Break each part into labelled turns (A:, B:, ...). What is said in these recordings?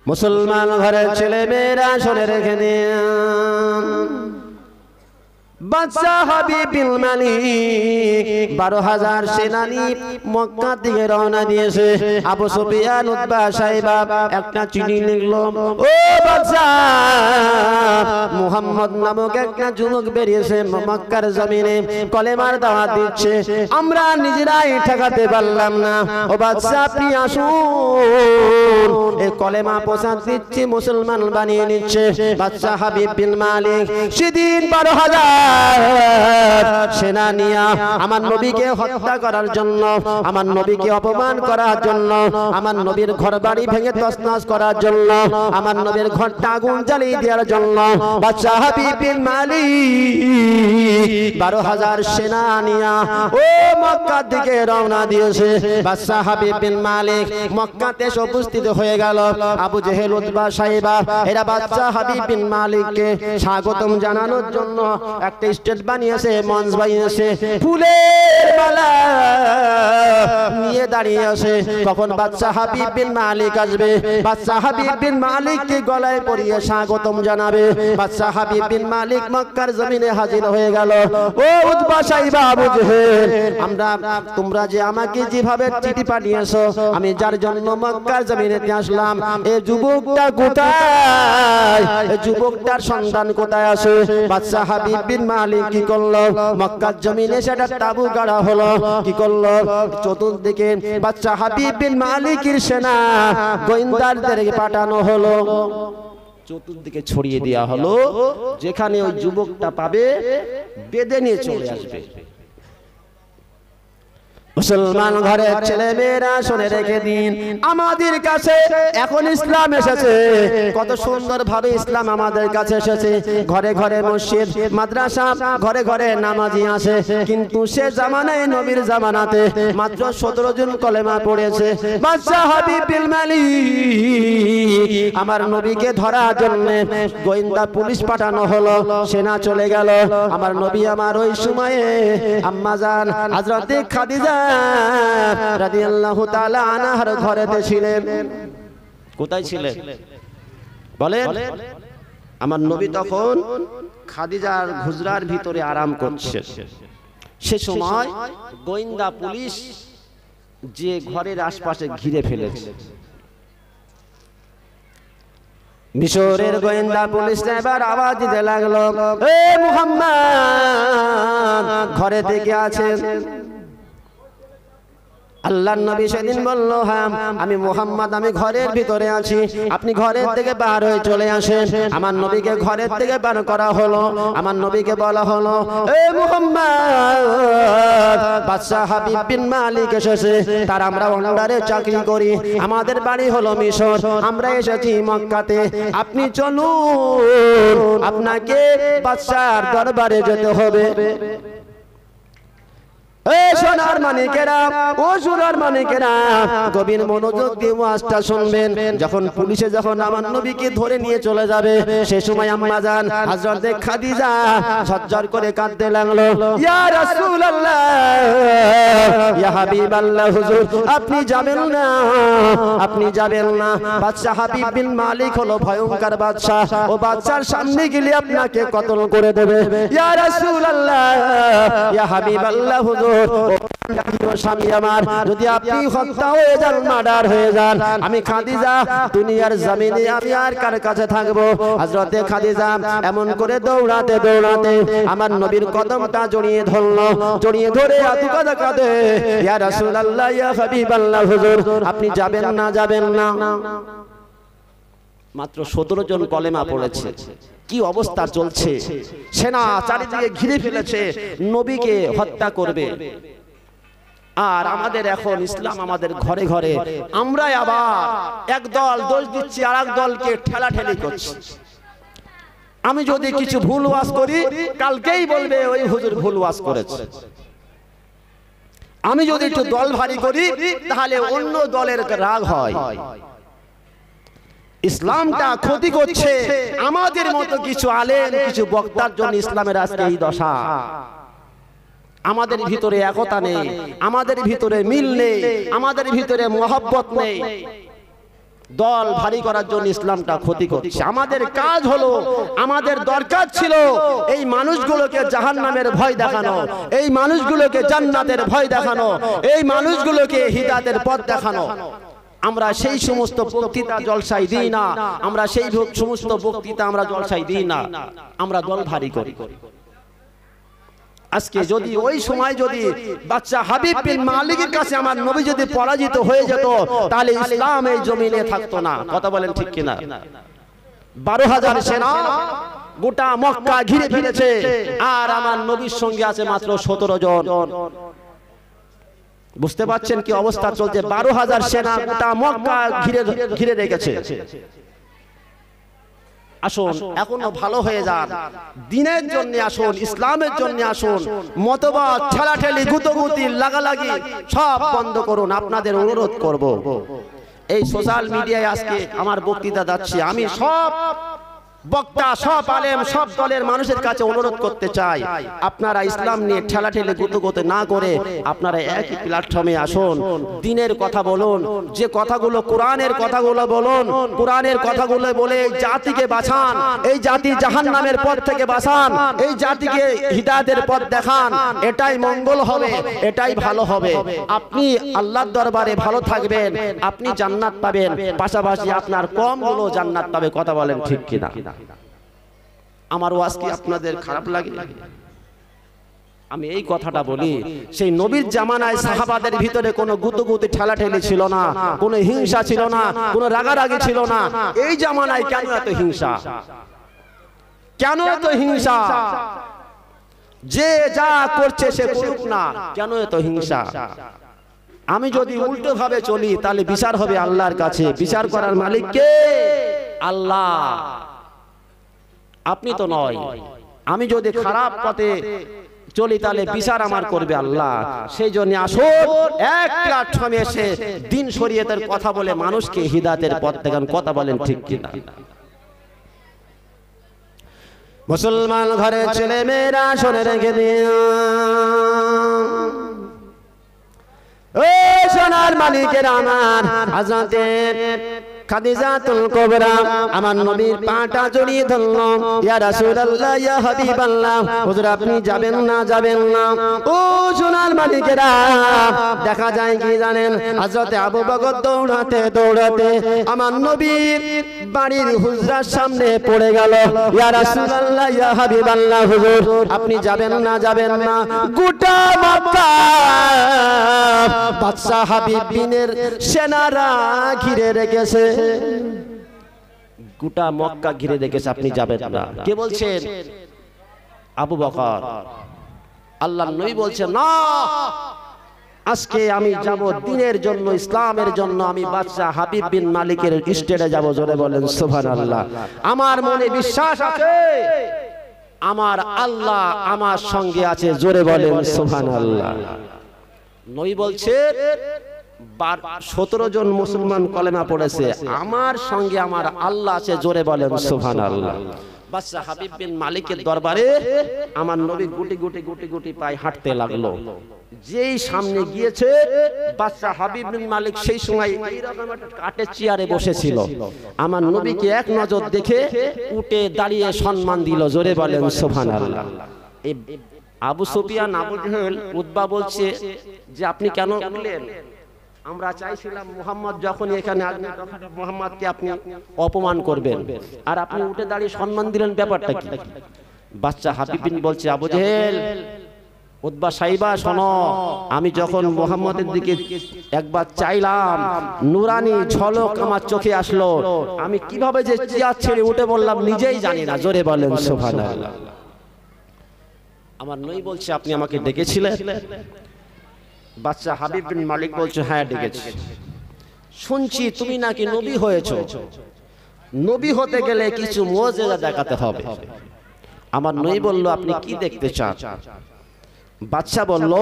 A: মুসলমান ঘরের ছেলে মেয়েরা শুনে রেখে দিন, বাদশা হাবিব বিন মালিক 12,000 সেনানি মক্কা থেকে রওনা দিয়েছে। আবু সুফিয়ান উতবা সাইবা একটা চিঠি লিখলো, ও বাদশা, মুহাম্মদ নামক একটা যুবক বেরিয়েছে মক্কার জমিনে, কলেমার দাওয়াত দিচ্ছে, আমরা নিজেরাই ঠেকাতে পারলাম না। ও বাদশা, আপনি আসুন, এই কলেমা প্রচার দিচ্ছি, মুসলমান বানিয়ে নিচ্ছে। বাদশা হাবিব বিন মালিক সেদিন 12,000 সেনা নিয়া আমার নবীকে হত্যা করার জন্য, আমার নবীকে অপমান করার জন্য, আমার নবীর ঘর বাড়ি ভেঙে তছনছ করার জন্য, আমার নবীর ঘরটা আগুন জ্বালিয়ে দেওয়ার জন্য বাদশা হাবিব বিন মালিক 12,000 সেনা নিয়া ও মক্কার দিকে রওনা দিয়েছে। বাদশা হাবিব বিন মালিক মক্কাতে এসে উপস্থিত হয়ে গেল। আবু জেহেল, উতবা, সাইবা এরা বাদশা হাবিব বিন মালিককে স্বাগতম জানানোর জন্য একটা স্টেজ বানিয়েছে, মঞ্চ বানিয়েছে, ফুলের মালা নিয়ে দাঁড়িয়ে আছে। কখন বাদশা হাবিব বিন মালিক আসবে, বাদশা হাবিব বিন মালিককে গলায় পরিয়ে স্বাগতম জানাবে। বাদশা হাবিব বিন মালিক মক্কার জমিনে হাজির হয়ে গেল। ও উতবা, সাইবা, আবু জেহেল, তোমরা যে আমাকে যেভাবে চিঠি পাঠিয়েছো, আমি যার জন্য মক্কার জমিনেতে আসলাম, এই যুবকটা কোথায়? এই যুবকটার সন্ধান কোথায় আছে? বাদশা হাবিব বিন মালিক কি করলো? মক্কার জমিনে সেটা তাবু গাড়া হলো। কি করলো? চতুর্দিকে বাদশা হাবিব বিন মালিকের সেনা গোয়েন্দাদেরকে পাঠানো হলো, চতুর্দিকে ছড়িয়ে দেওয়া হলো, যেখানে ওই যুবকটা পাবে বেঁধে নিয়ে চলে আসবে। মুসলমান ঘরের ছেলে মেয়েরা শুনে রেখে দিন, আমাদের কাছে এখন ইসলাম এসেছে, কত সুন্দর ভাবে ইসলাম আমাদের কাছে এসেছে। ঘরে ঘরে মসজিদ, মাদ্রাসা, ঘরে ঘরে নামাজি আছে, কিন্তু সে জামানায়, নবীর জামানাতে মাত্র 17 জন কলেমা পড়েছে। বাদশা হাবিব বিন মালিক আমার নবীকে ধরার জন্য গোয়েন্দা পুলিশ পাঠানো হলো, সেনা চলে গেল। আমার নবী আমার ওই সময়ে আম্মাজান হযরতে খাদিজা রাদিয়াল্লাহু তাআলা আনহার ঘরেতে ছিলেন। কোথায় ছিলেন বলেন? আমার নবী তখন খাদিজার হুজরার ভিতরে আরাম করছে। সে সময় গোয়েন্দা পুলিশ যে ঘরের আশপাশে ঘিরে ফেলেছে। মিশরের গোয়েন্দা পুলিশ এবার আওয়াজ দিতে লাগলো, এ মুহাম্মদ, ঘরে থেকে আছেন? আল্লাহর নবী সেদিন বলল, হ্যাঁ আমি মুহাম্মদ, আমি ঘরের ভিতরে আছি, আপনি ঘরের থেকে বার হয়ে চলে আসেন। আমার নবীকে ঘরের থেকে বার করা হলো। আমার নবীকে বলা হলো, এ মুহাম্মদ, বাদশা হাবিব বিন মালিক এসেছে, তার আমরা অন্ডারে চাকরি করি, আমাদের বাড়ি হলো মিশর, আমরা এসেছি মক্কাতে, আপনি চলুন, আপনাকে বাদশার দরবারে যেতে হবে। সোনার মানিকেরা, ও সোনার মানিকেরা, গভীর মনোযোগ দিয়ে ওয়াজটা শুনবেন। যখন পুলিশে যখন আমার নবীকে ধরে নিয়ে চলে যাবে, সে সময় আম্মা জান হযরতে খাদিজা ঝরঝর করে কাঁদতে লাগলো, ইয়া রাসূলুল্লাহ, ইয়া হাবিবাল্লাহ, হুজুর আপনি যাবেন না, আপনি যাবেন না। বাদশা হাবিব বিন মালিক হলো ভয়ঙ্কর বাদশা, ও বাদশার সামনে গেলে আপনাকে কতল করে দেবে। ইয়া রাসূলুল্লাহ, ইয়া হাবিবাল্লাহ, হুজুর স্বামী আমার, যদি আপনি হত্যা হয়ে যান, মার্ডার হয়ে যান, আমি খাদিজা দুনিয়ার জমিনে আমি আর কার কাছে থাকবো? হযরতে খাদিজা এমন করে দৌড়াতে দৌড়াতে আমার নবীর কদমটা জড়িয়ে ধরলো, জড়িয়ে ধরে আতু কাঁদে কাঁদে, ইয়া রাসূলুল্লাহ, ইয়া হাবিবাল্লাহ, হুজুর আপনি যাবেন না, যাবেন না। মাত্র 17 জন কলেমা পড়েছে। কি অবস্থা চলছে, সেনা চারিদিকে ঘিরে ফেলেছে, নবীকে হত্যা করবে। আর আমাদের এখন ইসলাম আমাদের ঘরে ঘরে, আমরা আবার এক দল দোষ দিচ্ছি আর এক দলকে ঠেলাঠেলি করছি। আমি যদি কিছু ভুল ওয়াজ করি, কালকেই বলবে ওই হুজুর ভুল ওয়াজ করেছে। আমি যদি একটু দল ভারী করি, তাহলে অন্য দলের রাগ হয়। ইসলামটা ক্ষতি করছে আমাদের মতো কিছু আলেম, কিছু বক্তার জন্য ইসলামের আজকে এই দশা। আমাদের ভিতরে একতা নেই, আমাদের ভিতরে মিল নেই, আমাদের ভিতরে মহব্বত নেই। দল ভারী করার জন্য ইসলামটা ক্ষতি করছে। আমাদের কাজ হলো, আমাদের দরকার ছিল এই মানুষগুলোকে জাহান্নামের ভয় দেখানো, এই মানুষগুলোকে জান্নাতের ভয় দেখানো, এই মানুষগুলোকে হিদায়াতের পথ দেখানো। আমরা সেই সমস্ত বক্তৃতা জলসায় দিই না, আমরা সেই সমস্ত বক্তৃতা আমরা জলসায় দিই না, আমরা দল ভারী করি। আজকে যদি ওই সময় যদি বাদশা হাবিব বিন মালিকের কাছে আমার নবী যদি পরাজিত হয়ে যেত, তাহলে ইসলাম এই জমিনে থাকতো না। কথা বলেন ঠিক কিনা? 12,000 সেনা গোটা মক্কা ঘিরে ফেলেছে, আর আমার নবীর সঙ্গে আছে মাত্র 17 জন। বুঝতে পারছেন কি অবস্থা চলছে? 12,000 সেনা গোটা মক্কা ঘিরে রেখেছে। আসুন এখনো ভালো হয়ে যান, দিনের জন্য আসুন, ইসলামের জন্য আসুন। মতবাদ ঠেলাঠেলি গুতগুতি লাগালাগি সব বন্ধ করুন, আপনাদের অনুরোধ করব। এই সোশ্যাল মিডিয়ায় আজকে আমার বক্তৃতা যাচ্ছে, আমি সব বক্তা, সব আলেম, সব দলের মানুষের কাছে অনুরোধ করতে চাই, আপনারা ইসলাম নিয়ে ঠেলাঠেলি গুতগুতি না করে আপনারা একই প্ল্যাটফর্মে আসুন, দিনের কথা বলুন, যে কথাগুলো কোরআনের কথাগুলো বলুন, কোরআনের কথাগুলো বলে এই জাতিকে বাঁচান, এই জাতি জাহান্নামের পথ থেকে বাঁচান, এই জাতিকে হিদায়াতের পথ দেখান। এটাই মঙ্গল হবে, এটাই ভালো হবে। আপনি আল্লাহর দরবারে ভালো থাকবেন, আপনি জান্নাত পাবেন, পাশাপাশি আপনার কমগুলো জান্নাত পাবে। কথা বলেন ঠিক কিনা? আমার ওয়াজ কি আপনাদের খারাপ লাগে? আমি এই কথাটা বলি, সেই নবীর জামানায় সাহাবাদের ভিতরে কোনো গুতগুতি ঠেলাঠেলি ছিল না, কোনো হিংসা ছিল না, কোনো রাগারাগি ছিল না। এই জামানায় কেন এত হিংসা? কেন এত হিংসা? যে যা করছে সে করুক না, কেন এত হিংসা? আমি যদি উল্টো ভাবে চলি তাহলে বিচার হবে আল্লাহর কাছে। বিচার করার মালিক কে? আল্লাহ, আপনি তো নয়। আমি যদি খারাপ পথে চলি তাহলে বিচার আমার করবে আল্লাহ। সেই জন্য আসুন এক প্ল্যাটফর্মে এসে দিন শরীয়তের কথা বলে মানুষকে হিদায়াতের পথ দেখান। কথা বলেন ঠিক কিনা? মুসলমান ঘরের ছেলে মেয়েরা শুনে রেখে দিন, ও সোনার মালিকের আমার হযরতে খাদিজাতুল কুবরা আমার নবীর পাটা জড়িয়ে ধরল, ইয়া রাসূলুল্লাহ, ইয়া হাবিবাল্লাহ, হুজুর আপনি যাবেন না, যাবেন না। ও সোনার মালিকেরা, দেখা যায় কি জানেন, হযরতে আবু বকর দৌড়াতে দৌড়াতে আমার নবীর বাড়ির হুজরার সামনে পড়ে গেল। ইয়া রাসূলুল্লাহ, ইয়া হাবিবাল্লাহ, হুজুর আপনি যাবেন না, যাবেন না। গোটা মক্কা বাদশা হাবিব বিনের সেনারা ঘিরে রেখেছে, গোটা মক্কা ঘিরে রেখেছে, আপনি যাবেন না। কে বলছেন? আবু বকর। আল্লাহর নবী বলছেন, না, আজকে আমি যাব দিনের জন্য, ইসলামের জন্য। আমি বাদশা হাবিব বিন মালিকের স্টেজে যাব। জোরে বলেন সুবহানাল্লাহ। আমার মনে বিশ্বাস আছে, আমার আল্লাহ আমার সঙ্গে আছে। জোরে বলেন সুবহানাল্লাহ। নবী বলছে 17 জন মুসলমান কলেমা পড়েছে, আমার সঙ্গে আমার আল্লাহ আছে। জোরে বলেন সুবহানাল্লাহ। বাদশা হাবিব বিন মালিকের দরবারে আমার নবী গুটি গুটি গুটি গুটি পায়ে হাঁটতে লাগলো। যেই সামনে গিয়েছে বাদশা হাবিব বিন মালিক সেই সময় এইরকম একটা কাঠের চেয়ারে বসেছিল। আমার নবীকে এক নজর দেখে উঠে দাঁড়িয়ে সম্মান দিল। জোরে বলেন সুবহানাল্লাহ। আবু সুফিয়ান, আবু জেহেল, উতবা বলছে যে আপনি কেন উঠলেন? আমরা চাইছিলাম মুহাম্মদ যখন এখানে আসবেন তখন মুহাম্মদকে আপনি অপমান করবেন, আর আপনি উঠে দাঁড়িয়ে সম্মান দিলেন, ব্যাপারটা কি? বাদশা হাবিব বিন বলছে, আবু জেহেল, উতবা সাইবা, শোনো, আমি যখন মুহাম্মদের দিকে একবার চাইলাম, নুরানি ঝলক আমার চোখে আসলো, আমি কিভাবে যে চেয়ার ছেড়ে উঠে বললাম নিজেই জানি না। জোরে বলেন সুবহানাল্লাহ। আমার নবী বলছে, আপনি আমাকে ডেকেছিলেন? বাদশা হাবিব বিন মালিক বলছে, হ্যাঁ ডেকেছি। শুনছি তুমি নাকি নবী হয়েছো, নবী হতে গেলে কিছু মুজিজা দেখাতে হবে। আমার নবী বলল, আপনি কি দেখতে চান? বাদশা বলল,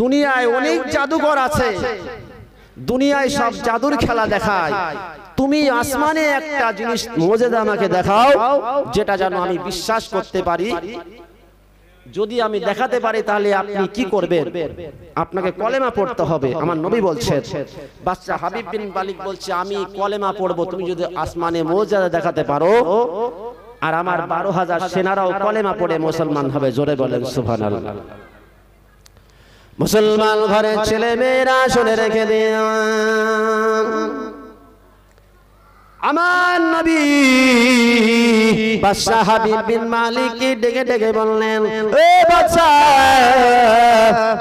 A: দুনিয়ায় অনেক জাদুঘর আছে, দুনিয়ায় সব জাদুর খেলা দেখায়, তুমি আসমানে একটা জিনিস মুজিজা আমাকে দেখাও, যেটা যেন আমি বিশ্বাস করতে পারি যদি আমি দেখাতে পারি তাহলে আপনি কি করবেন? আপনাকে কলেমা পড়তে হবে। আমার নবী বলছেন, বাদশা হাবিব বিন মালিক বলছে, আমি কলেমা পড়বো তুমি যদি আসমানে মুজিজা দেখাতে পারো, আর আমার 12,000 সেনারাও কলেমা পড়ে মুসলমান হবে। জোরে বলেন সুবহানাল্লাহ। মুসলমান ঘরের ছেলে মেয়েরা শুনে রেখে দিন, আমার নবী বাদশা হাবিব বিন মালিককে ডেকে ডেকে বললেন, এ বাদশা,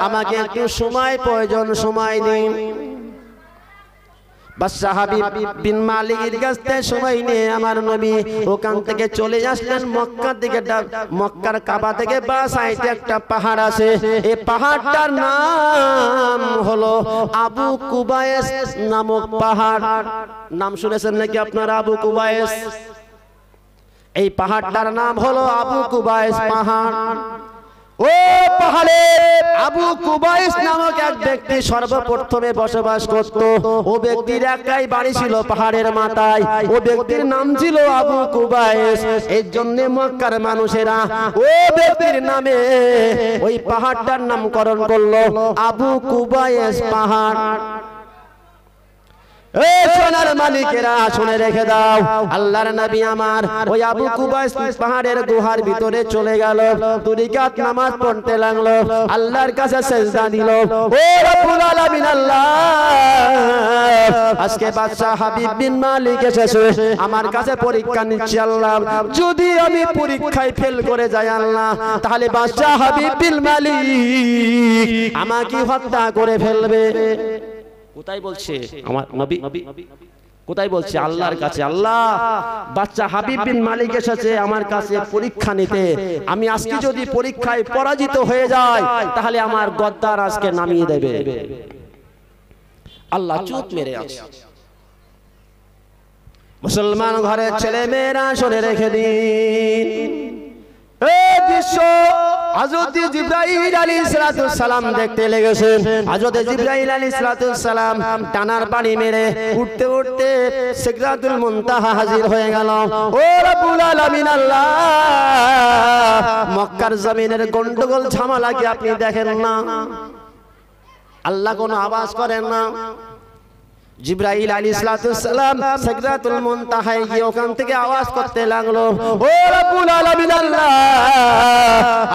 A: আমাকে একটু সময় প্রয়োজন, সময় দিন। বাদশা হাবিব বিন মালিকের কাছ থেকে সময় নিয়ে আমার নবী ওখান থেকে চলে আসলেন মক্কার দিকে। মক্কার কাবা থেকে বা সাইডে একটা পাহাড় আছে, এই পাহাড়টার নাম হলো আবু কুবায়েস নামক পাহাড়। নাম শুনেছেন নাকি আপনারা আবু কুবায়েস? এই পাহাড়টার নাম হলো আবু কুবায়েস পাহাড়। ও পাহাড়ে আবু কুবায়েস নামক এক ব্যক্তি সর্বপ্রথমে বসবাস করত। ও ব্যক্তির একটাই বাড়ি ছিল পাহাড়ের মাথায়। ও ব্যক্তির নাম ছিল আবু কুবায়েস। এর জন্য মক্কার মানুষেরা ও ব্যক্তির নামে ওই পাহাড়টার নামকরণ করলো আবু কুবায়েস পাহাড়। এই সোনার মালিকেরা শুনে রেখে দাও, আল্লাহর নবী আমার ওই আবু কুবায়েস পাহাড়ের গুহার ভিতরে চলে গেল, 2 রাকাত নামাজ পড়তে লাগলো, আল্লাহর কাছে সিজদা দিল। ও রব্বুল আলামিন আল্লাহ, আজকে বাদশা হাবিব বিন মালিক এসেছে আমার কাছে পরীক্ষা নিচ্ছে আল্লাহ, যদি আমি পরীক্ষায় ফেল করে যাই আল্লাহ, তাহলে বাদশা হাবিব বিন মালিক আমাকে হত্যা করে ফেলবে। কোথায় বলছে আমার নবী? কোথায় বলছে? আল্লাহর কাছে। আল্লাহ, বাদশা হাবিব বিন মালিক এসেছে আমার কাছে পরীক্ষা নিতে, আমি আজকে যদি পরীক্ষায় পরাজিত হয়ে যাই তাহলে আমার গদ্দার আজকে নামিয়ে দেবে। আল্লাহ চুপ মেরে আছে। মুসলমান ঘরের ছেলে মেয়েরা শুনে রেখে দিন, এই দৃশ্য হযরত জিবরাইল আলাইহিস সালাম দেখতে লেগেছেন। হযরত জিবরাইল আলাইহিস সালাম টানার পানি মেরে উঠতে উঠতে সিদরাতুল মুনতাহা হাজির হয়ে গেল। ও রব্বুল আলামিন আল্লাহ, মক্কার জমিনের গন্ডগোল ঝামেলা কি আপনি দেখেন না? আল্লাহ কোনো আওয়াজ করেন না? জিবরাইল আলাইহিস সালাম সিদরাতুল মুনতাহায় গিয়ে ওখান থেকে আওয়াজ করতে লাগলো, ও রব্বুল আলামিন আল্লাহ,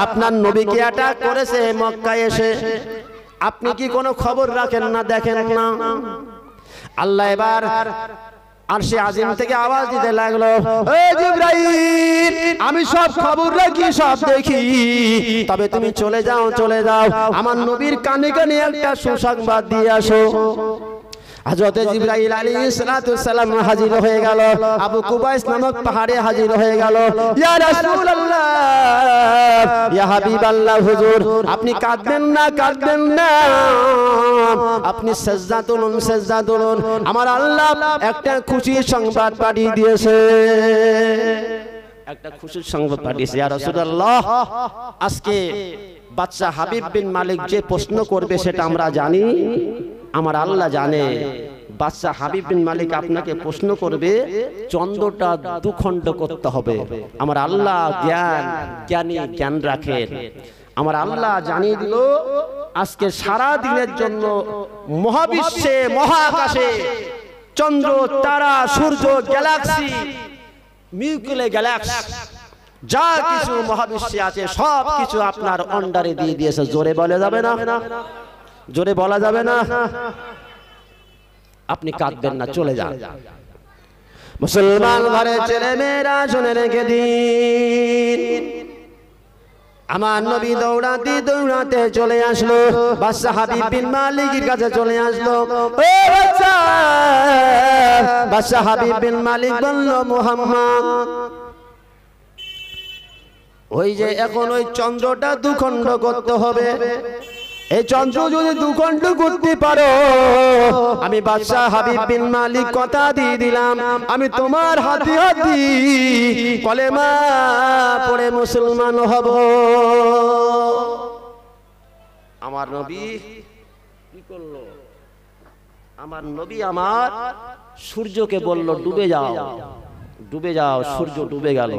A: আপনার নবীকে অ্যাটাক করেছে মক্কায় এসে, আপনি কি কোনো খবর রাখেন না, দেখেন না? আল্লাহ এবার আরশে আজিম থেকে আওয়াজ দিতে লাগলো, ও জিবরাইল, আমি সব খবর রাখি, সব দেখি, তবে তুমি চলে যাও, চলে যাও, আমার নবীর কানে কানে একটা সুসংবাদ দিয়ে আসো। হযরত জিবরাইল আলাইহিস সালাম হাজির হয়ে গেল, আবু কুবায়েস নামক পাহাড়ে হাজির হয়ে গেল। ইয়া রাসূলুল্লাহ, ইয়া হাবিবাল্লাহ, হুজুর আপনি কাঁদবেন না, কাঁদবেন না, আপনি সিজদা তুলুন, সিজদা তুলুন, আমার আল্লাহ একটা খুশির সংবাদ পাঠিয়ে দিয়েছে, একটা খুশির সংবাদ পাঠিয়েছে। ইয়া রাসূলুল্লাহ, আজকে বাদশা হাবিব বিন মালিক যে প্রশ্ন করবে সেটা আমরা জানি, আমার আল্লাহ জানে। বাদশা হাবিব বিন মালিক আপনাকে প্রশ্ন করবে, চন্দ্রটা দুখণ্ড করতে হবে। আমার আল্লাহ জ্ঞানী, জ্ঞান রাখেন। আমার আল্লাহ জানিয়ে দিল, আজকে সারা দিনের জন্য মহাবিশ্বে, মহাকাশে চন্দ্র, তারা, সূর্য, গ্যালাক্সি, মিল্কি গ্যালাক্সি, যা কিছু মহাবিশ্বে আছে সব কিছু আপনার অন্ডারে দিয়ে দিয়েছে। জোরে বলা যাবে না? জোরে বলা যাবে না? আপনি কাঁদবেন না, চলে যান। মুসলমান ঘরের ছেলে মেয়েরা শুনে রেখে দিন, আমার নবী দৌড়াতে দৌড়াতে চলে আসলো, বাদশা হাবিব বিন মালিকের কাছে চলে আসলো। ও বাদশা, বাদশা হাবিব বিন মালিক বলল, মুহাম্মদ, ওই যে এখন ওই চন্দ্রটা দুখণ্ড করতে হবে, এই চন্দ্র যদি দুখণ্ড করতে পারো, আমি বাদশা হাবিব বিন মালিক কথা দিয়ে দিলাম, আমি তোমার হাতে হাতে কলেমা পড়ে মুসলমান হব। আমার নবী কি করলো? আমার নবী আমার সূর্যকে বলল, ডুবে যাও, ডুবে যাও। সূর্য ডুবে গেল।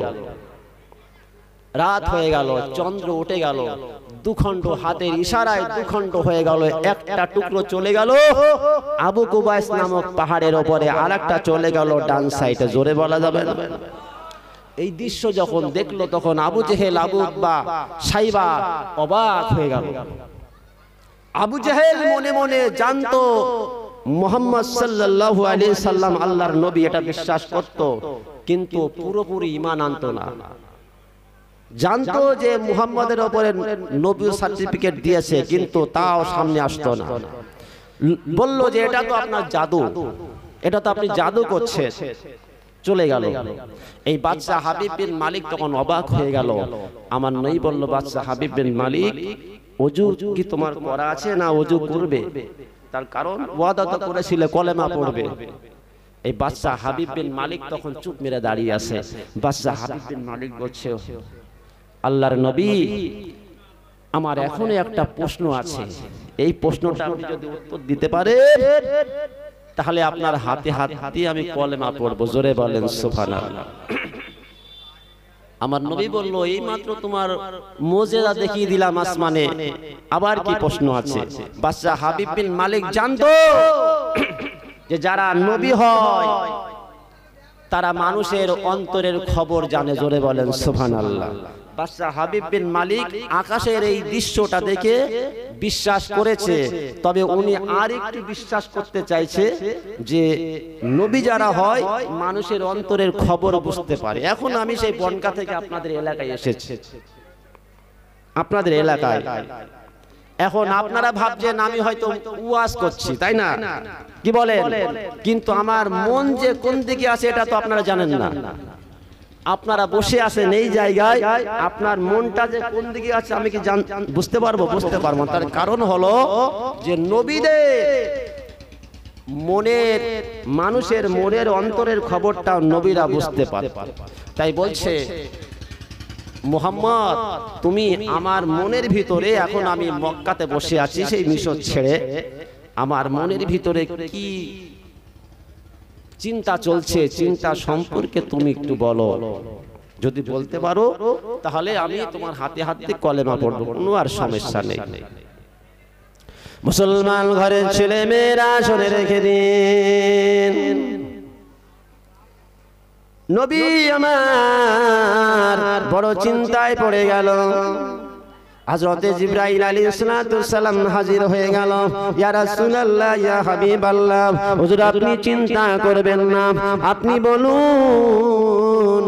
A: রাত হয়ে গেল, চন্দ্র উঠে গেল, দুখণ্ড হাতের ইশারায় দুখণ্ড হয়ে গেল, একটা টুকরো চলে গেল আবু কুবাইস নামক পাহাড়ের ওপরে, আরেকটা চলে গেল ডান সাইডে। জোরে বলা যাবে না? এই দৃশ্য যখন দেখলো তখন আবু জেহেল, আবু উতবা, সাইবা অবাক হয়ে গেল। আবু জেহেল মনে মনে জানতো মুহাম্মদ সাল্লাল্লাহু আলাইহি সাল্লাম আল্লাহর নবী, এটা বিশ্বাস করত, কিন্তু পুরোপুরি ঈমান আনতো না। জানতো যে মুহাম্মাদের উপরে নবী সার্টিফিকেট দিয়েছে, কিন্তু তাও সামনে আসতো না। বলল যে এটা তো আপনার জাদু, এটা তো আপনি জাদু করছেন। চলে গেল। এই বাদশা হাবিব বিন মালিক তখন অবাক হয়ে গেল। আমার নবী বলল, বাদশা হাবিব বিন মালিক, ওযু কি তোমার করা আছে না ওযু করবে? তার কারণ ওয়াদা তো করেছিলে কলেমা পড়বে। এই বাদশা হাবিব বিন মালিক তখন চুপ মেরে দাঁড়িয়ে আছে। বাদশা হাবিব বিন মালিক বলছে, আল্লাহর নবী, আমার এখনো একটা প্রশ্ন আছে, এই প্রশ্নটা আপনি যদি উত্তর দিতে পারে তাহলে আপনার হাতে হাত দিয়ে আমি কলেমা পড়বো। জোরে বলেন সুবহানাল্লাহ। আমার নবী বলল, এই মাত্র তোমার মুজিজা দেখিয়ে দিলাম আসমানে, আবার কি প্রশ্ন আছে? বাদশা হাবিব বিন মালিক জানতো যে যারা নবী হয় তারা মানুষের অন্তরের খবর জানে। জোরে বলেন সুবহানাল্লাহ। বাদশা হাবিব বিন মালিক আকাশের এই দৃশ্যটা দেখে বিশ্বাস করেছে, তবে উনি আরেকটু বিশ্বাস করতে চাইছে যে নবী যারা হয় মানুষের অন্তরের খবর বুঝতে পারে। এখন আমি সেই বনকা থেকে আপনাদের এলাকায় এসেছি, আপনাদের এলাকায়। এখন আপনারা ভাবছেন আমি হয়তো ওয়াজ করছি, তাই না? কি বলেন? কিন্তু আমার মন যে কোন দিকে আছে এটা তো আপনারা জানেন না। আপনারা বসে আছেন এই জায়গায়, আপনার মনটা যে কোন দিকে আছে আমি কি বুঝতে পারবো? বুঝতে পারবো। তার কারণ হলো যে নবীদের মনের, মানুষের মনের অন্তরের খবরটা নবীরা বুঝতে পারে। তাই বলছে, মুহাম্মদ, তুমি আমার মনের ভিতরে, এখন আমি মক্কাতে বসে আছি সেই মিশর ছেড়ে, আমার মনের ভিতরে কি চিন্তা চলছে, চিন্তা সম্পর্কে তুমি একটু বলো। যদি বলতে পারো তাহলে আমি তোমার হাতে হাতে কলেমা পড়বো, কোনো আর সমস্যা নেই। মুসলমান ঘরের ছেলে মেয়েরা শুনে রেখে দিন, নবী আমার বড় চিন্তায় পড়ে গেল। হযরতে জিবরাইল আলাইহিস সালাম হাজির হয়ে গেল। ইয়া রাসূলুল্লাহ, ইয়া হাবিবাল্লাহ, হুজুর আপনি চিন্তা করবেন না, আপনি বলুন।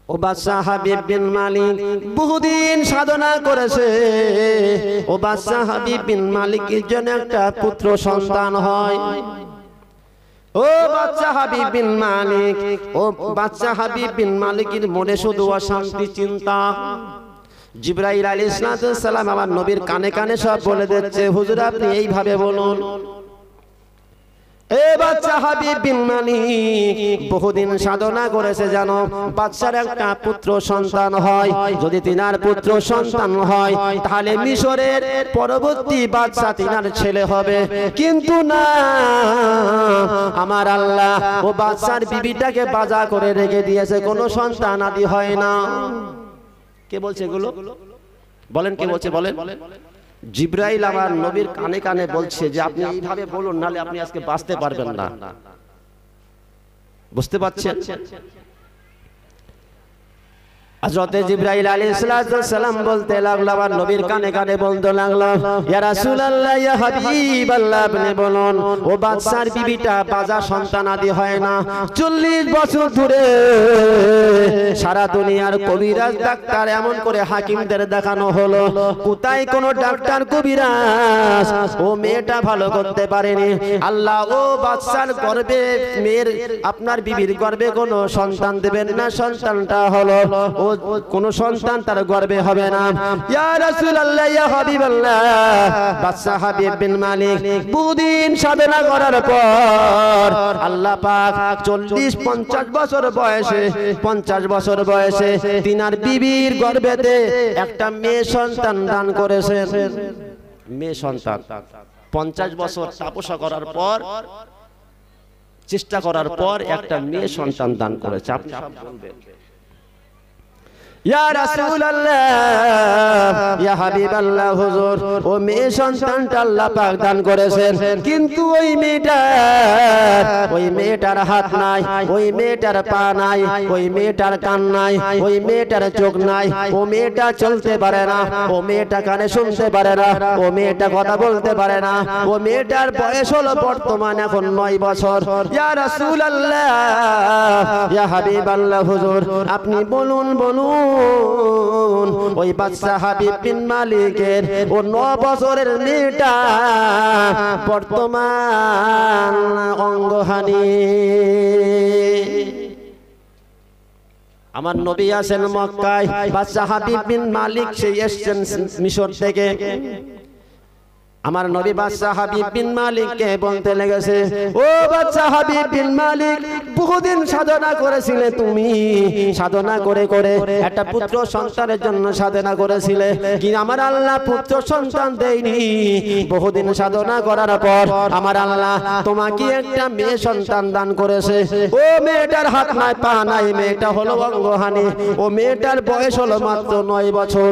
A: ও বাদশা হাবিব বিন মালিক বহুদিন সাধনা করেছে, ও বাদশা হাবিব বিন মালিকের জন্য একটা পুত্র সন্তান হয়। ও বাদশা হাবিব বিন মালিক, ও বাদশা হাবিব বিন মালিকের মনে শুধু অশান্তি চিন্তা। জিবরাইল আলাইহিস সালাম আমার নবীর কানে কানে সব বলে দিচ্ছে, হুজুর আপনি এইভাবে বলুন। এ বাদশা হাবিব বিন মালিক বহুদিন সাধনা করেছে জানো, বাদশার একটা পুত্র সন্তান হয়। যদি তিনার পুত্র সন্তান হয় তাহলে মিশরের পরবর্তী বাদশা তিনার ছেলে হবে। কিন্তু না, আমার আল্লাহ ও বাদশার বিবিটাকে বাজা করে রেখে দিয়েছে, কোনো সন্তান আদি হয় না। কে বলছে এগুলো? বলেন, কে বলছে? বলেন। জিবরাইল আমার নবীর কানে কানে বলছে যে আপনি এইভাবে বলুন, নালে আপনি আজকে বাঁচতে পারবেন না। বুঝতে পারছেন? হযরতে জিবরাইল আলাইহিস সালাম বলতে লাগলো, আমার নবীর কানে কানে বলতে লাগলো, ইয়া রাসূলুল্লাহ, ইয়া হাবিবাল্লাহ, আপনি বলুন ও বাদশার বিবিটা বাজা সন্তান আদি হয় না। 40 বছর ধরে সারা দুনিয়ার কবিরাজ ডাক্তার এমন করে হাকিমদের দেখানো হলো, কোথায় কোনো ডাক্তার কবিরাজ ও মেয়েটা ভালো করতে পারেনি। আল্লাহ ও বাদশার গর্ভে, মেয়ের আপনার বিবির গর্ভে কোনো সন্তান দেবেন না, সন্তানটা হলো ও কোনো সন্তান তার গর্ভে হবে না। ইয়া রাসূলুল্লাহ, ইয়া হাবিবাল্লাহ, বাদশা হাবিব বিন মালিক বহুদিন সাধনা করার পর আল্লাহ পাক 40-50 বছর বয়সে, 50 বছর বয়সে তিনার বিবির গর্ভেতে একটা মেয়ে সন্তান দান করেছেন। মেয়ে সন্তান 50 বছর তপস্যা করার পর, চেষ্টা করার পর একটা মেয়ে সন্তান দান করেছে। আপনি সব বলবেন ইয়া রাসূলুল্লাহ ইয়া হাবিবাল্লাহ হুজুর ও মেয়ে সন্তানটা আল্লাহ পাক দান করেছেন কিন্তু ওই মেয়েটার হাত নাই ওই মেয়েটার পা নাই ওই মেয়েটার কান নাই ওই মেয়েটার চোখ নাই ও মেয়েটা চলতে পারে না ও মেয়েটা কানে শুনতে পারে না ও মেয়েটা কথা বলতে পারে না ও মেয়েটার বয়স হলো বর্তমান এখন 9 বছর ইয়া রাসূলুল্লাহ ইয়া হাবিবাল্লাহ হুজুর আপনি বলুন ওই বাদশা হাবিব বিন মালিকের ও 9 বছরের মেয়েটা বর্তমান অঙ্গহানি আমার নবী আছেন মক্কায় বাদশা হাবিব বিন মালিক সেই এসেছেন মিশর থেকে আমার নবী বাদশা হাবিব বিন মালিককে বলতে লেগেছে ও বাদশা হাবিব বিন মালিক বহুদিন সাধনা করেছিলে তুমি সাধনা করে করে একটা পুত্র সন্তানের জন্য সাধনা করেছিলে কি আমার আল্লাহ পুত্র সন্তান দেয়নি বহুদিন সাধনা করার পর আমার আল্লাহ তোমাকে একটা মেয়ে সন্তান দান করেছে ও মেয়েটার হাত নাই পা নাই মেয়েটা হলো অঙ্গহানি ও মেয়েটার বয়স হলো মাত্র 9 বছর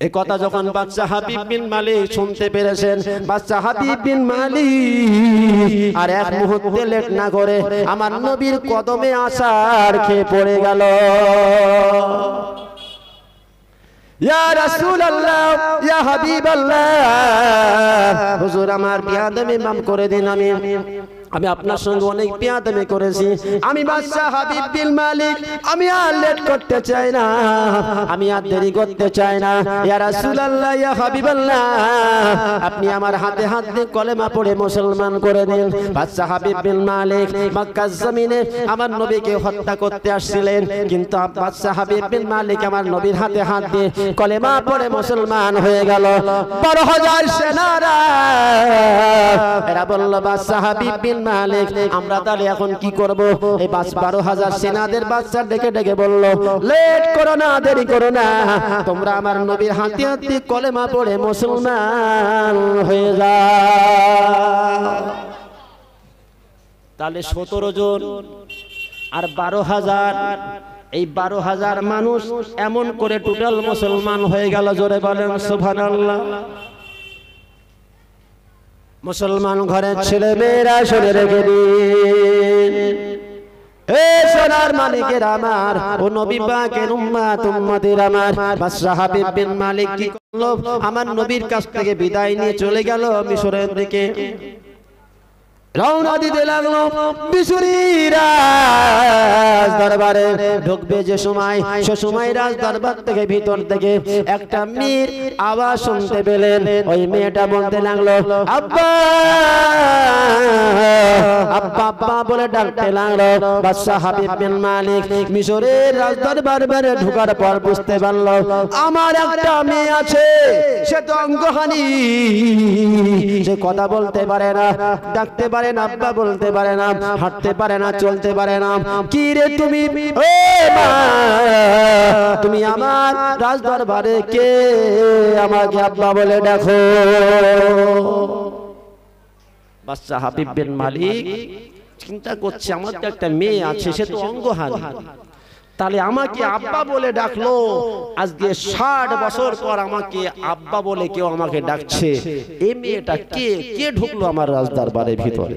A: এই কথা যখন বাদশা হাবিব বিন মালিক শুনতে পেরেছেন বাদশা হাবিব বিন মালিক আর এক মুহূর্তে লেট না করে আমার নবীর কদমে আসার খেয়ে পড়ে গেল ইয়া রাসূলুল্লাহ ইয়া হাবিবাল্লাহ হুজুর আমার বিয়াদমি মাফ করে দিন আমি আপনার সঙ্গে অনেক বিয়াদমি করেছি আমি বাদশা হাবিব বিন মালিক আমি আর লেট করতে চাই না আমি আর দেরি করতে চাই না ইয়া রাসূলুল্লাহ ইয়া হাবিবাল্লাহ আপনি আমার হাতে হাত দিয়ে কলেমা পড়ে মুসলমান করে দিন বাদশা হাবিব বিন মালিক মক্কার জমিনে আমার নবীকে হত্যা করতে আসছিলেন কিন্তু বাদশা হাবিব বিন মালিক আমার নবীর হাতে হাত দিয়ে কলেমা পড়ে মুসলমান হয়ে গেল 12,000 সেনারা এরা বলল বাদশা হাবিব বিন মালিক আমরা তাহলে এখন কি করব এই 12,000 সেনাদের বাদশা ডেকে ডেকে বলল লেট করো না দেরি করো না তোমরা আমার নবীর হাতে হাতে কলেমা পড়ে মুসলমান হয়ে যাও তাহলে 17 জন আর 12,000 এই 12,000 মানুষ এমন করে টোটাল মুসলমান হয়ে গেল জোরে বলেন সুবহানাল্লাহ মুসলমান ঘরের ছেলে মেয়েরা শুনে রেখে দিন এ সোনার মালিকের আমার ও নবী পাকের উম্মতের আমার বাদশা হাবিব বিন মালিক কি করলো আমার নবীর কাছ থেকে বিদায় নিয়ে চলে গেল মিশরের দিকে রওনা দিতে লাগলো মিশরীরা রাজ দরবারে ঢুকবে যে সময় সে সময় রাজ দরবার থেকে ভিতর থেকে একটা মেয়ের আওয়াজ শুনতে পেলেন ওই মেয়েটা বলতে লাগলো আব্বা আব্বা আব্বা বলে ডাকতে লাগলো বাদশা হাবিব বিন মালিক মিশরের রাজ দরবারে ঢোকার পর বুঝতে পারলো আমার একটা মেয়ে আছে সে তো অঙ্গহানি সে কথা বলতে পারে না ডাকতে পারে না আব্বা বলতে পারে না হাঁটতে পারে না চলতে পারে না কি রে তুমি ও মা তুমি আমার রাজ দরবারে কে আমাকে আব্বা বলে ডাকো বাদশা হাবিব বিন মালিক চিন্তা করছে আমার তো একটা মেয়ে আছে সে তো অঙ্গহানি তাহলে আমাকে আব্বা বলে ডাকলো আজকে 60 বছর পর আমাকে আব্বা বলে কেউ আমাকে ডাকছে এই মেয়েটা কে কে ঢুকলো আমার রাজ দরবারের ভিতরে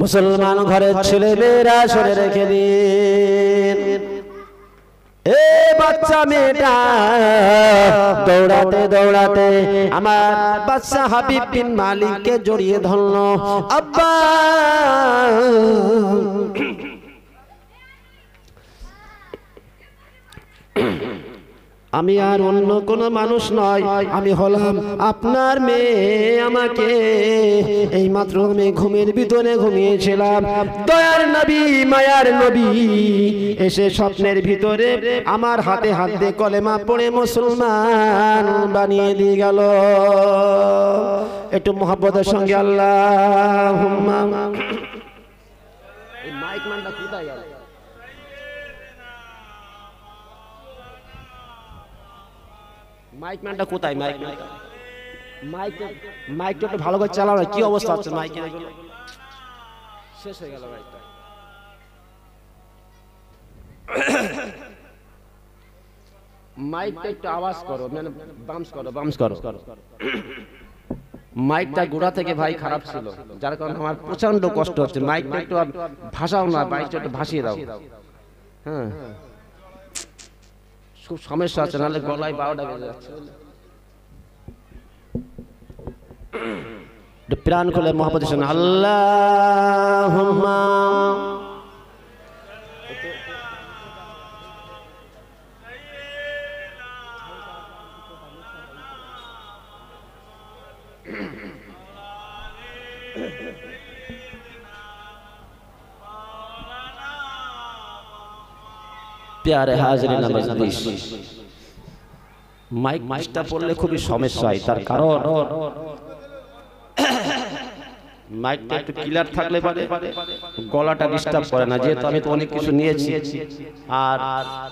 A: মুসলমান ঘরের ছেলে মেয়েরা শুনে রেখে দিন এ বাচ্চা মেয়েটা দৌড়াতে দৌড়াতে আমার বাদশা হাবিব বিন মালিককে জড়িয়ে ধরলো আব্বা আমি আর অন্য কোন মানুষ নয় আমি হলাম আপনার মেয়ে আমাকে এই মাত্র আমি ঘুমের ভিতরে ঘুমিয়েছিলাম দয়ার নবী মায়ার নবী এসে স্বপ্নের ভিতরে আমার হাতে হাত দিয়ে কলেমা পড়ে মুসলমান বানিয়ে দিয়ে গেল একটু মোহাব্বতের সঙ্গে আল্লাহুম্মা এই মাইক মানটা কোথায় গেল মাইক ম্যানটা কোথায় মাইকটা একটু ভালো করে চালাও না কি অবস্থা হচ্ছে মাইকের শেষ হয়ে গেল মাইকটা মাইকটা একটু আওয়াজ করো, মানে বামস করো, বামস করো। মাইকটা গোড়া থেকে ভাই খারাপ ছিল, যার কারণে আমার প্রচন্ড কষ্ট হচ্ছে। মাইকটা একটু ভাসাও না, মাইকটা একটু ভাসিয়ে দাও। হ্যাঁ, খুব সমস্যা আছে, নাহলে গলায় 12টা বেজে যাচ্ছে। প্রাণ খুলে মহব্বত শোনা, আল্লাহুম্মা প্যারে হাজিরিন মজলিস। মাইকটা পড়লে খুবই সমস্যা হয়, তার কারণ মাইকটা একটু ক্লিয়ার থাকলে পারে গলাটা ডিস্টার্ব করে না, যেহেতু আমি তো অনেক কিছু নিয়েছি আর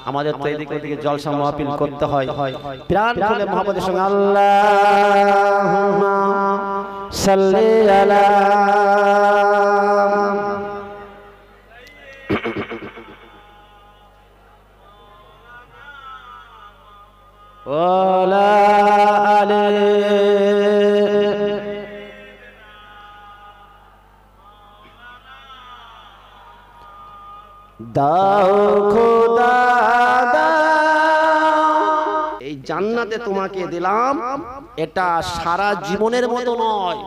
A: আমাদের তো এদিকে ওদিকে জলসা মাহফিল করতে হয়। প্রাণ খুলে মহব্বতের সঙ্গে আল্লাহুম্মা সাল্লি আলা ওয়ালা আলি দাও খোদা দাও। এই জান্নাতে তোমাকে দিলাম, এটা সারা জীবনের মতো নয়,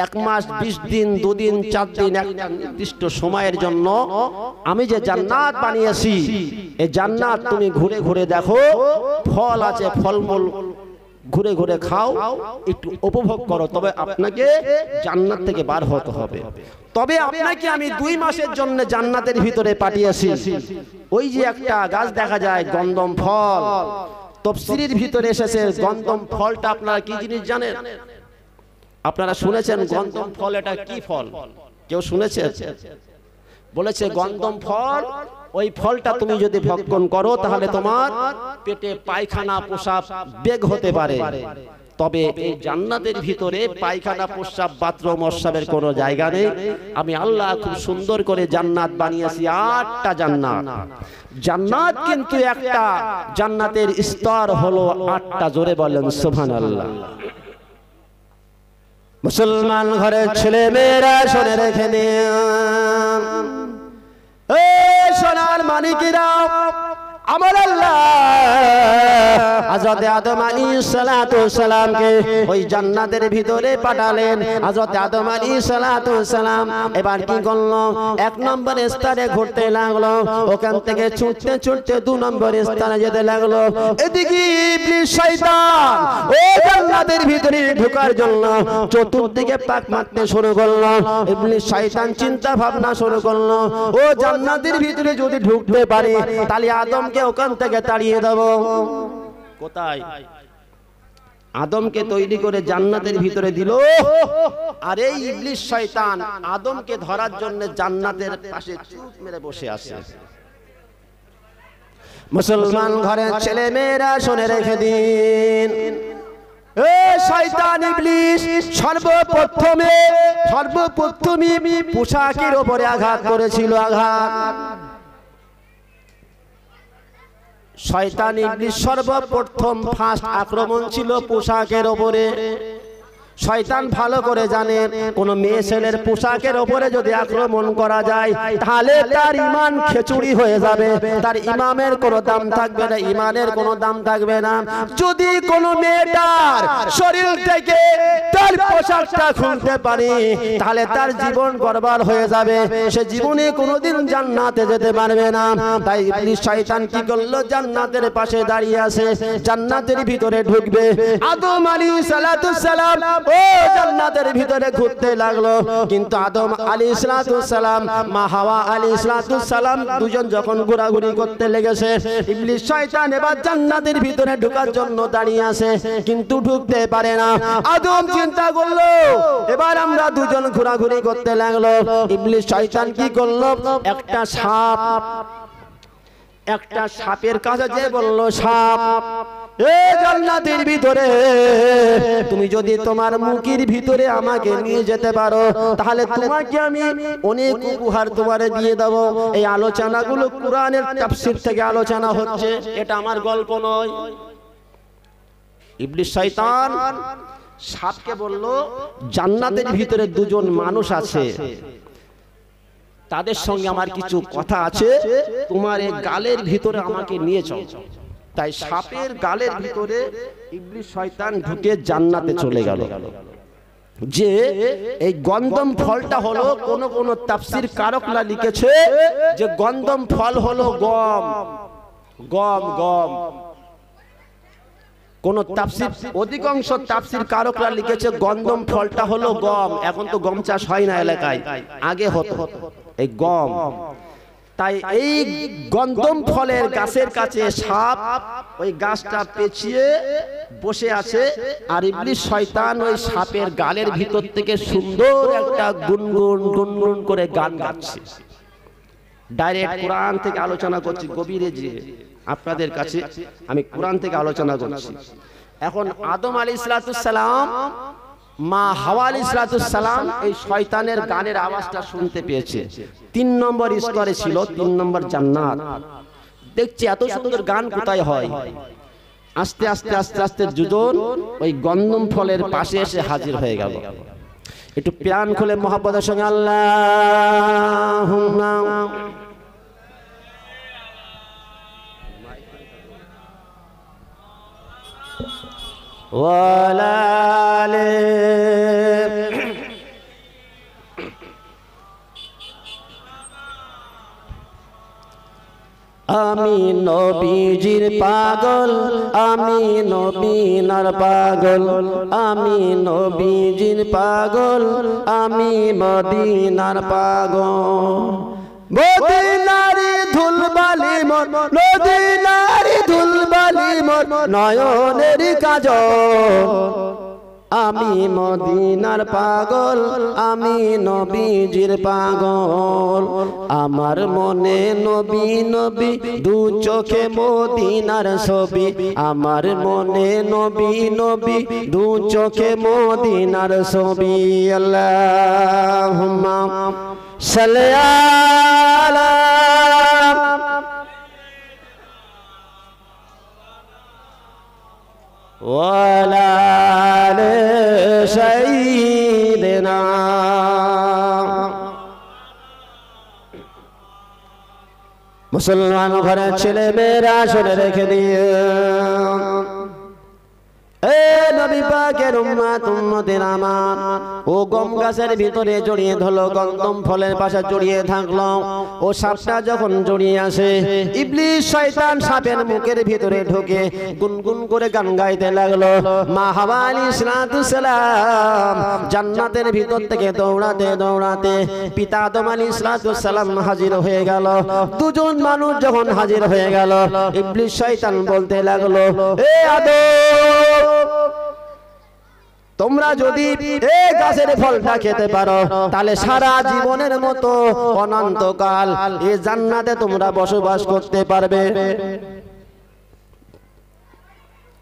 A: 1 মাস 20 দিন 2 দিন 4 দিন, একটা নির্দিষ্ট সময়ের জন্য আমি যে জান্নাত বানিয়েছি, এই জান্নাত তুমি ঘুরে ঘুরে দেখো, ফল আছে, ফলমূল ঘুরে ঘুরে খাও, একটু উপভোগ করো, তবে আপনাকে জান্নাত থেকে বার হতে হবে। তবে আপনাকে আমি 2 মাসের জন্য জান্নাতের ভিতরে পাঠিয়েছি। ওই যে একটা গাছ দেখা যায় গন্ধম ফল, তাফসীরের ভিতরে এসেছে গন্ধম ফলটা আপনারা কি জিনিস জানেন? আপনারা শুনেছেন গন্ধম ফল এটা কি ফল? কেউ শুনেছে? বলেছে গন্ধম ফল, ওই ফলটা তুমি যদি ভক্ষণ করো তাহলে তোমার পেটে পায়খানা প্রস্রাব বেগ হতে পারে। তবে এই জান্নাতের ভিতরে পায়খানা প্রস্রাব বাথরুম মশাবের কোনো জায়গা নেই। আমি আল্লাহ খুব সুন্দর করে জান্নাত বানিয়েছি, 8টা জান্নাত। জান্নাত কিন্তু একটা, জান্নাতের স্তর হলো 8টা। জোরে বলেন সুবহানাল্লাহ। মুসলমান ঘরের ছেলে মেয়েরা শুনে রেখে দিন, এই সোনার মানিকেরা, আমার আল্লাহ হযরত আদম আলাইহিস সালাতু সালামকে ওই জান্নাতের ভিতরে পাঠালেন। হযরত আদম আলাইহিস সালাতু সালাম এবার কি করলো? 1 নম্বর স্তরে ঘুরতে লাগলো, ওখান থেকে ছুটতে ছুটতে 2 নম্বর স্তরে যেতে লাগলো। এদিকে ইবলিস শয়তান ওই জান্নাতের ভিতরে ঢোকার জন্য চতুর্দিকে পাক মারতে শুরু করলো। ইবলিস শয়তান চিন্তা ভাবনা শুরু করলো, ও জান্নাতের ভিতরে যদি ঢুকতে পারে তাহলে আদমকে ওখান থেকে তাড়িয়ে দেব। কোথায়? আদমকে তৈরি করে জান্নাতের ভিতরে দিল, আর এই ইবলিস শয়তান আদমকে ধরার জন্য জান্নাতের পাশে চুপ মেরে বসে আছে। মুসলমান ঘরের ছেলে মেয়েরা শুনে রেখে দিন, এই শয়তান ইবলিস সর্বপ্রথমে পোশাকের উপরে আঘাত করেছিল। শয়তান ইবলিস সর্বপ্রথম ফার্স্ট আক্রমণ ছিল পোশাকের উপরে। শয়তান ভালো করে জানে কোন মেয়ে ছেলের পোশাকের উপরে যদি আক্রমণ করা যায় তাহলে তার ঈমান খিচুড়ি হয়ে যাবে, তার ইমামের কোনো দাম থাকবে না, ঈমানের কোনো দাম থাকবে না। যদি কোন মেয়েটার শরীর থেকে তার পোশাকটা খুলতে পারে তাহলে তার জীবন বরবাদ হয়ে যাবে, সে জীবনে কোনোদিন জান্নাতে যেতে পারবে না। তাই ইবলিস শয়তান কি করলো? জান্নাতের পাশে দাঁড়িয়ে আছে, জান্নাতের ভিতরে ঢুকবে। আদম আলাইহিস সালাতু সালাম ও জান্নাতের ভিতরে ঘুরতে লাগলো, কিন্তু আদম আলাইহিস সালাম মা হাওয়া আলাইহিস সালাম দুজন যখন ঘোরাঘুরি করতে লেগেছে, ইবলিস শয়তান এবার জান্নাতের ভিতরে ঢোকার জন্য দাঁড়িয়ে আছে, কিন্তু ঢুকতে পারে না। আদম চিন্তা করলো এবার আমরা দুজন ঘোরাঘুরি করতে লাগলো। ইবলিস শয়তান কি করলো? একটা সাপের কাছে যে বলল, সাপ এই জান্নাতের ভিতরে তুমি যদি তোমার মুখের ভিতরে আমাকে নিয়ে যেতে পারো তাহলে তোমাকে আমি অনেক উপহার তোমারে দিয়ে দেব। এই আলোচনাগুলো কোরআনের তাফসীর থেকে আলোচনা হচ্ছে, এটা আমার গল্প নয়। ইবলিস শয়তান সাপকে বলল, জান্নাতের ভিতরে দুজন মানুষ আছে, তাদের সঙ্গে আমার কিছু কথা আছে, তোমার এই গালের ভিতরে আমাকে নিয়ে চলো। তাই সাপের গালের ভিতরে ইবলিস শয়তান ঢুকে জান্নাতে চলে গেল। যে এই গন্ধম ফলটা হলো, কোন কোন তাফসীর কারকরা লিখেছে যে গন্ধম ফল হলো গম, গম গম। কোন তাফসীর, অধিকাংশ তাফসীর কারকরা লিখেছে গন্ধম ফলটা হলো গম। এখন তো গম চাষ হয় না এলাকায়, আগে হতো এই গম। তাই এই গন্ধম ফলের গাছের কাছে সাপ ওই গাছটা পেঁচিয়ে বসে আছে, আর ইবলিস শয়তান ওই সাপের গালের ভিতর থেকে সুন্দর একটা গুনগুন গুনগুন করে গান গাচ্ছে। ডাইরেক্ট কোরআন থেকে আলোচনা করছি, গভীরে যে আপনাদের কাছে আমি কোরআন থেকে আলোচনা করছি। এখন আদম আলাইহিস সালাম, মা হাওয়া আলাইহিস সালাম এই শয়তানের গানের আওয়াজটা শুনতে পেয়েছে। 3 নম্বর স্তরে ছিল, 3 নম্বর জান্নাত। দেখছি এত সুন্দর গান কোথায় হয়। আস্তে আস্তে আস্তে আস্তে দুজন ওই গন্ধম ফলের পাশে এসে হাজির হয়ে গেল। একটু প্রাণ খুলে মহব্বতের সঙ্গে আল্লাহুম্মা ওয়ালালে। আমি নবীজির পাগল, আমি নবীনার পাগল, আমি নবীজির পাগল, আমি মদিনার পাগল। মদিনারি ধুলবালি মোর, মদিনারি ধুলবালি মোর নয়নের কাজল। আমি মদিনার পাগল, আমি নবীজির পাগল। আমার মনে নবী নবী, দু চোখে মদিনার ছবি। আমার মনে নবী নবী, দু চোখে মদিনার ছবি। আল্লাহুম্মা সাল্লি আলা ওয়ালা আলি সাইয়্যিদিনা। মুসলমান ঘরের ছেলে মেয়েরা শুনে রেখে দিয়ে, এ নবী পাকের উম্মত উম্মতের আমার, ও গম গাছের ভিতরে জড়িয়ে ধরলো, গন্ধম ফলের পাশে জড়িয়ে থাকলো। ও সাপটা যখন জড়িয়ে আসে, ইবলিস শয়তান সাপের মুখের ভিতরে ঢুকে গুনগুন করে গান গাইতে লাগলো। মা হাওয়া আলাইহিস সালাম জান্নাতের ভিতর থেকে দৌড়াতে দৌড়াতে পিতা আদম আলাইহিস সালাম হাজির হয়ে গেল। দুজন মানুষ যখন হাজির হয়ে গেল, ইবলিস শয়তান বলতে লাগলো, এ আদম, তোমরা যদি এই গাছের ফলটা খেতে পারো তাহলে সারা জীবনের মতো অনন্তকাল এই জান্নাতে তোমরা বসবাস করতে পারবে।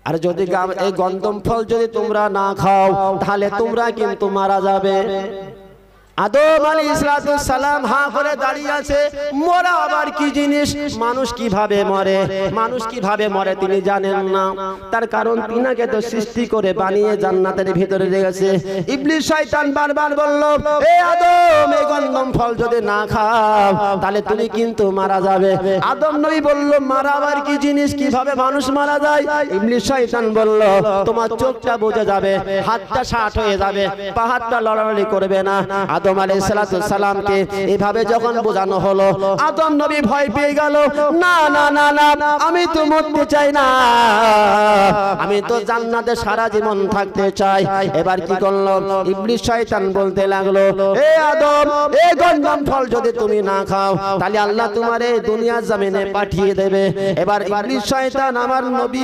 A: আর যদি এই গন্ধম ফল যদি তোমরা না খাও তাহলে তোমরা কিন্তু মারা যাবে। আদম আলাইহিস সালাম হা করে দাঁড়িয়ে আছে। মরা আবার কি জিনিস, মানুষ কিভাবে মরে, মানুষ কিভাবে মরে তিনি জানেন না। তার কারণ তিনাকে তো সৃষ্টি করে বানিয়ে জান্নাতের ভিতরে রেখেছে। ইবলিস শয়তান বারবার বলল, এ আদম, এই গন্ধম ফল যদি না খাও তাহলে তুমি কিন্তু মারা যাবে। আদম নবী বলল, মারা আবার কি জিনিস, কিভাবে মানুষ মারা যায়? ইবলিস শয়তান বলল, তোমার চোখটা বুঝে যাবে, হাতটা ষাট হয়ে যাবে, পা হাতটা লড়ালড়ি করবে না। আদম আলাইহিস সালামকে এভাবে যখন বোঝানো হলো, আদম নবী ভয় পেয়ে গেল। না না না না, আমি তো মরতে চাই না, আমি তো জান্নাতে সারা জীবন থাকতে চাই। এবার কি করলো, ইবলিস শয়তান বলতে লাগলো, এ আদম, এই গন্ধম ফল যদি তুমি না খাও তাহলে আল্লাহ তোমার এই দুনিয়ার জমিনে পাঠিয়ে দেবে। এবার ইবলিস শয়তান আমার নবী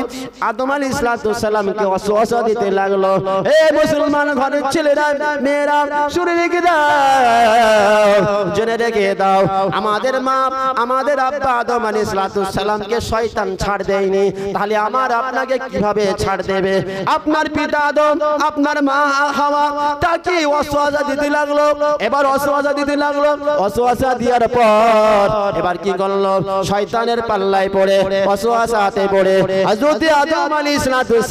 A: আদম আলাইহিস সালামকে ওয়াসওয়াসা দিতে লাগলো, এ মুসলমান ঘরের ছেলেরা মেয়েরা শুনে রেখে দাও, জেনে শুনে রেখে দাও, আমাদের মা আমাদের আব্বা আদম আলাইহিস সালামকে শয়তান ছাড় দেয়নি, তাহলে আমার আপনাকে কিভাবে ছাড় দেবে? আপনার পিতা আদম, আপনার মা হাওয়া তাকে ওয়াসওয়াসা দিতে লাগলো, এবার ওয়াসওয়াসা দিতে লাগলো, ওয়াসওয়াসা দেওয়ার পর এবার কি করলো? শয়তানের পাল্লায় পড়ে ওয়াসওয়াসাতে পড়ে হযরত আদম আলাইহিস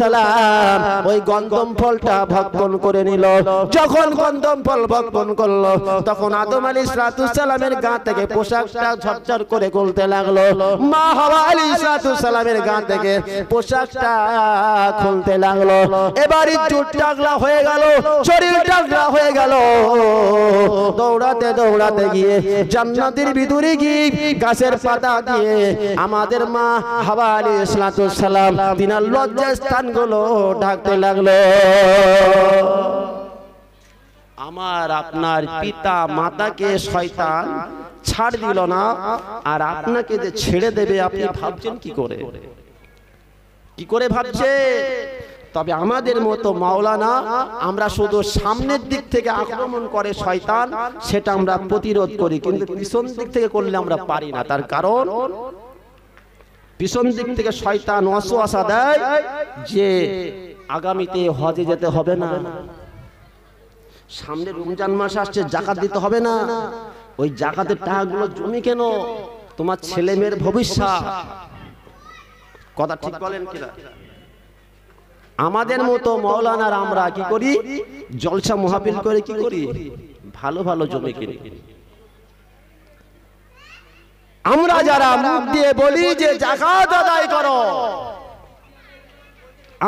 A: সালাম ওই গন্ধম ফলটা ভক্ষণ করে নিল। যখন গন্ধম ফল ভক্ষণ করলো, তখন আদম আলাইহিস সালামের গা থেকে পোশাকটা ঝরঝর করে গলতে লাগলো, মা হাওয়া আলাইহিস সালামের গা থেকে পোশাকটা খুলতে লাগলো। এবার ইজ্জত টাগলা হয়ে গেল, শরীর টাগলা হয়ে গেল। দৌড়াতে দৌড়াতে গিয়ে জান্নাতের ভিতরে গিয়ে গাছের পাতা দিয়ে আমাদের মা হাওয়া আলাইহিস সালাম তিনার লজ্জার স্থানগুলো ঢাকতে লাগলো। আমার আপনার পিতা মাতাকে শয়তান ছাড় দিল না, আর আপনাকে যে ছেড়ে দেবে আপনি ভাবছেন কি করে? কি করে ভাবছে? তবে আমাদের মতো মাওলানা আমরা শুধু সামনের দিক থেকে আক্রমণ করে শয়তান, সেটা আমরা প্রতিরোধ করি, কিন্তু পিছন দিক থেকে করলে আমরা পারি না। তার কারণ পিছন দিক থেকে শয়তান ওয়াসওয়াসা দেয় যে আগামীতে হজে যেতে হবে না, সামনে রমজান মাস আসছে, যাকাত দিতে হবে না, ওই যাকাতের টাকাগুলো জমি কেন? তোমার ছেলে মেয়ের ভবিষ্যৎ। কথা ঠিক বলেন কিনা? আমাদের মতো মাওলানার আমরা কি করি? জলসা মাহফিল করে কি করি? ভালো ভালো জমি কিনি। আমরা যারা মুখ দিয়ে বলি যে যাকাত আদায় করো,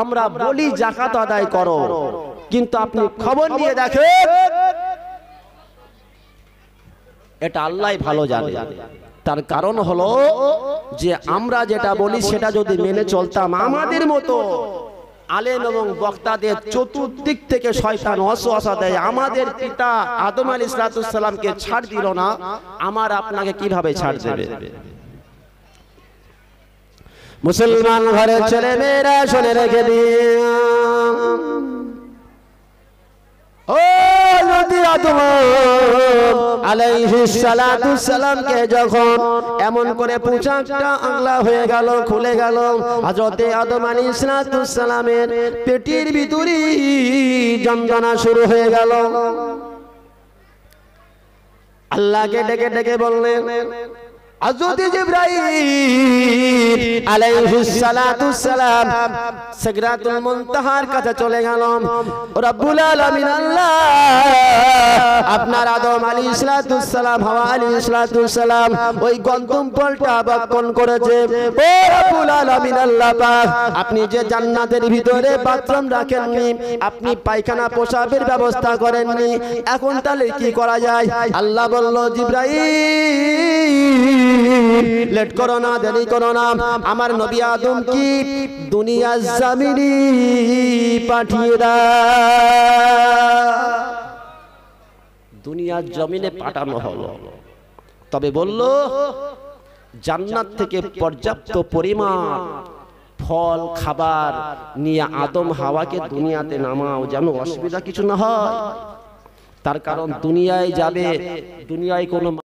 A: আমরা বলি যাকাত আদায় করো, কিন্তু আপনি খবর নিয়ে দেখেন, এটা আল্লাহই ভালো জানে। তার কারণ হলো যে আমরা যেটা বলি সেটা যদি মেনে চলতাম, আমাদের মতো আলেম এবং বক্তাদের চতুর্দিক থেকে শয়তান ওয়াসওয়াসা দেয়, আমাদের পিতা আদম আলাইহিস সালামকে ছাড় দিল না, আমার আপনাকে কিভাবে ছাড় দেবে? মুসলমান ঘরের ছেলে মেয়েরা শুনে রেখে দিন, ও নবী আদম আলাইহিস সালামকে যখন এমন করে পোশাকটা আগলা হয়ে গেল, খুলে গেল, হযরত আদম আলাইহিস সালামের পেটের ভিতরে যন্ত্রণা শুরু হয়ে গেল। আল্লাহকে ডেকে ডেকে বললেন, হযরত জিবরাইল আলাইহিস সালাম সিদরাতুল মুনতাহার কাছে চলে গেল। রব্বুল আলামিন আল্লাহ আপনার আদম আলাইহিস সালাম হাওয়া আলাইহিস সালাম ওই গন্ধম ফলটা ভক্ষণ করেছে। ও রব্বুল আলামিন আল্লাহ পাক, আপনি যে জান্নাতের ভিতরে বাথরুম রাখেননি, আপনি পায়খানা পেশাবের ব্যবস্থা করেননি, এখন তাহলে কি করা যায়? আল্লাহ বলল, জিবরাইল লেট করো না, দেরি করো না, আমার নবী আদম কি দুনিয়ার জমিনে পাঠিয়ে দাও। দুনিয়ার জমিনে পাঠানো হলো, তবে বলল জান্নাত থেকে পর্যাপ্ত পরিমাণ ফল খাবার নিয়ে আদম হাওয়াকে দুনিয়াতে নামাও, যেন অসুবিধা কিছু না হয়। তার কারণ দুনিয়ায় যাবে, দুনিয়ায় কোনো